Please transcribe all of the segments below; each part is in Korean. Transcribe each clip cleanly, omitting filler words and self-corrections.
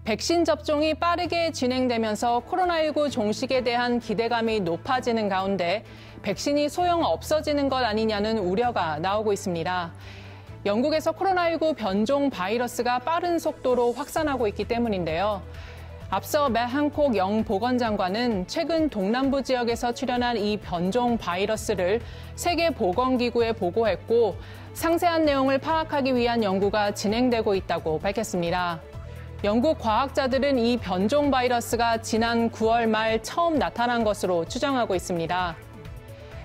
백신 접종이 빠르게 진행되면서 코로나19 종식에 대한 기대감이 높아지는 가운데 백신이 소용 없어지는 것 아니냐는 우려가 나오고 있습니다. 영국에서 코로나19 변종 바이러스가 빠른 속도로 확산하고 있기 때문인데요. 앞서 맷 한콕 영 보건장관은 최근 동남부 지역에서 출현한 이 변종 바이러스를 세계보건기구에 보고했고 상세한 내용을 파악하기 위한 연구가 진행되고 있다고 밝혔습니다. 영국 과학자들은 이 변종 바이러스가 지난 9월 말 처음 나타난 것으로 추정하고 있습니다.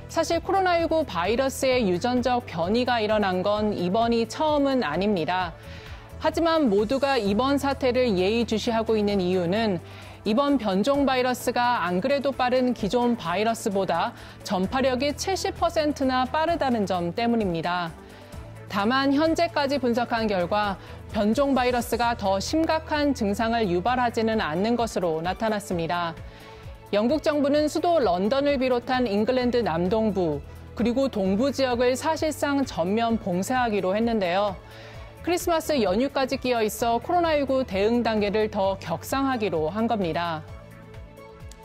사실 코로나19 바이러스의 유전적 변이가 일어난 건 이번이 처음은 아닙니다. 하지만 모두가 이번 사태를 예의주시하고 있는 이유는 이번 변종 바이러스가 안 그래도 빠른 기존 바이러스보다 전파력이 70%나 빠르다는 점 때문입니다. 다만 현재까지 분석한 결과 변종 바이러스가 더 심각한 증상을 유발하지는 않는 것으로 나타났습니다. 영국 정부는 수도 런던을 비롯한 잉글랜드 남동부 그리고 동부 지역을 사실상 전면 봉쇄하기로 했는데요. 크리스마스 연휴까지 끼어 있어 코로나19 대응 단계를 더 격상하기로 한 겁니다.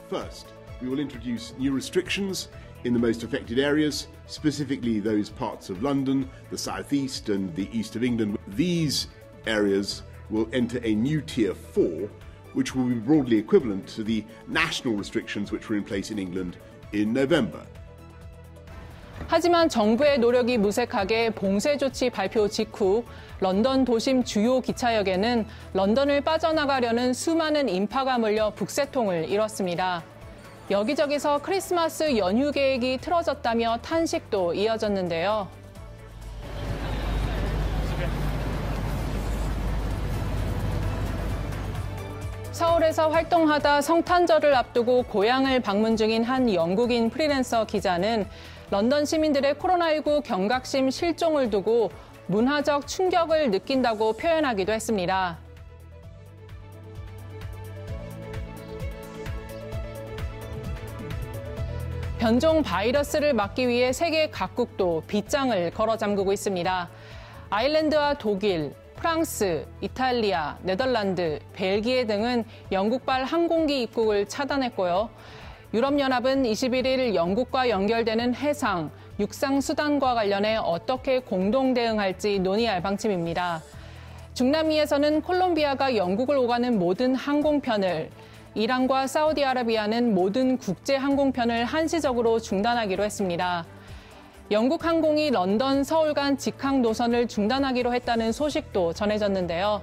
First, we will introduce new restrictions in the most affected areas, specifically those parts of London, the South East and the East of England. These areas will enter a new Tier 4, which will be broadly equivalent to the national restrictions which were in place in England in November. 하지만 정부의 노력이 무색하게 봉쇄 조치 발표 직후 런던 도심 주요 기차역에는 런던을 빠져나가려는 수많은 인파가 몰려 북새통을 이뤘습니다. 여기저기서 크리스마스 연휴 계획이 틀어졌다며 탄식도 이어졌는데요. 서울에서 활동하다 성탄절을 앞두고 고향을 방문 중인 한 영국인 프리랜서 기자는 런던 시민들의 코로나19 경각심 실종을 두고 문화적 충격을 느낀다고 표현하기도 했습니다. 변종 바이러스를 막기 위해 세계 각국도 빗장을 걸어 잠그고 있습니다. 아일랜드와 독일, 프랑스, 이탈리아, 네덜란드, 벨기에 등은 영국발 항공기 입국을 차단했고요. 유럽연합은 21일 영국과 연결되는 해상, 육상 수단과 관련해 어떻게 공동 대응할지 논의할 방침입니다. 중남미에서는 콜롬비아가 영국을 오가는 모든 항공편을, 이란과 사우디아라비아는 모든 국제 항공편을 한시적으로 중단하기로 했습니다. 영국 항공이 런던, 서울 간 직항 노선을 중단하기로 했다는 소식도 전해졌는데요.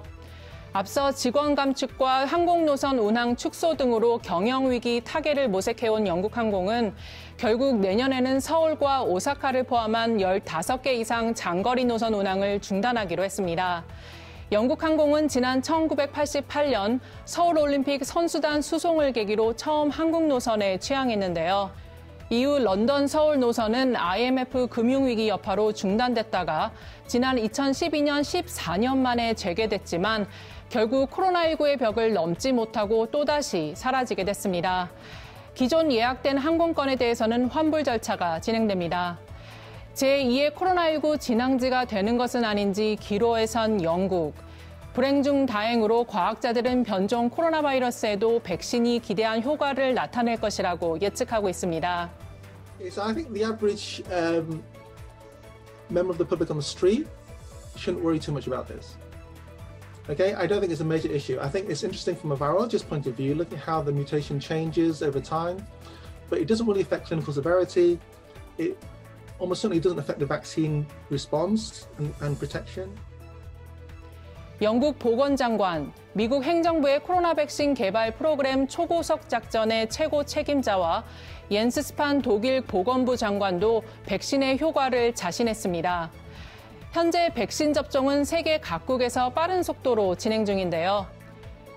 앞서 직원 감축과 항공 노선 운항 축소 등으로 경영 위기 타개를 모색해온 영국 항공은 결국 내년에는 서울과 오사카를 포함한 15개 이상 장거리 노선 운항을 중단하기로 했습니다. 영국 항공은 지난 1988년 서울올림픽 선수단 수송을 계기로 처음 한국 노선에 취항했는데요. 이후 런던 서울 노선은 IMF 금융위기 여파로 중단됐다가 지난 2012년 14년 만에 재개됐지만 결국 코로나19의 벽을 넘지 못하고 또다시 사라지게 됐습니다. 기존 예약된 항공권에 대해서는 환불 절차가 진행됩니다. 제2의 코로나19 진앙지가 되는 것은 아닌지 기로에 선 영국. 불행 중 다행으로 과학자들은 변종 코로나 바이러스에도 백신이 기대한 효과를 나타낼 것이라고 예측하고 있습니다. So I think the average member of the public on the street shouldn't worry too much about this. Okay, I don't think it's a major issue. I think it's interesting from a virologist point of view, looking at how the mutation changes over time, but it doesn't really affect clinical severity. It almost certainly doesn't affect the vaccine response and protection. 영국 보건장관, 미국 행정부의 코로나 백신 개발 프로그램 초고속 작전의 최고 책임자와 옌스 스판 독일 보건부 장관도 백신의 효과를 자신했습니다. 현재 백신 접종은 세계 각국에서 빠른 속도로 진행 중인데요.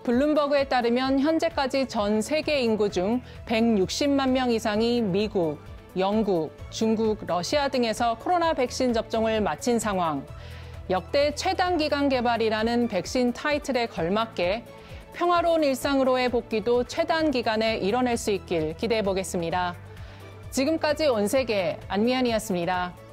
블룸버그에 따르면 현재까지 전 세계 인구 중 160만 명 이상이 미국, 영국, 중국, 러시아 등에서 코로나 백신 접종을 마친 상황. 역대 최단 기간 개발이라는 백신 타이틀에 걸맞게 평화로운 일상으로의 복귀도 최단 기간에 이뤄낼 수 있길 기대해 보겠습니다. 지금까지 온세계 안미안이었습니다.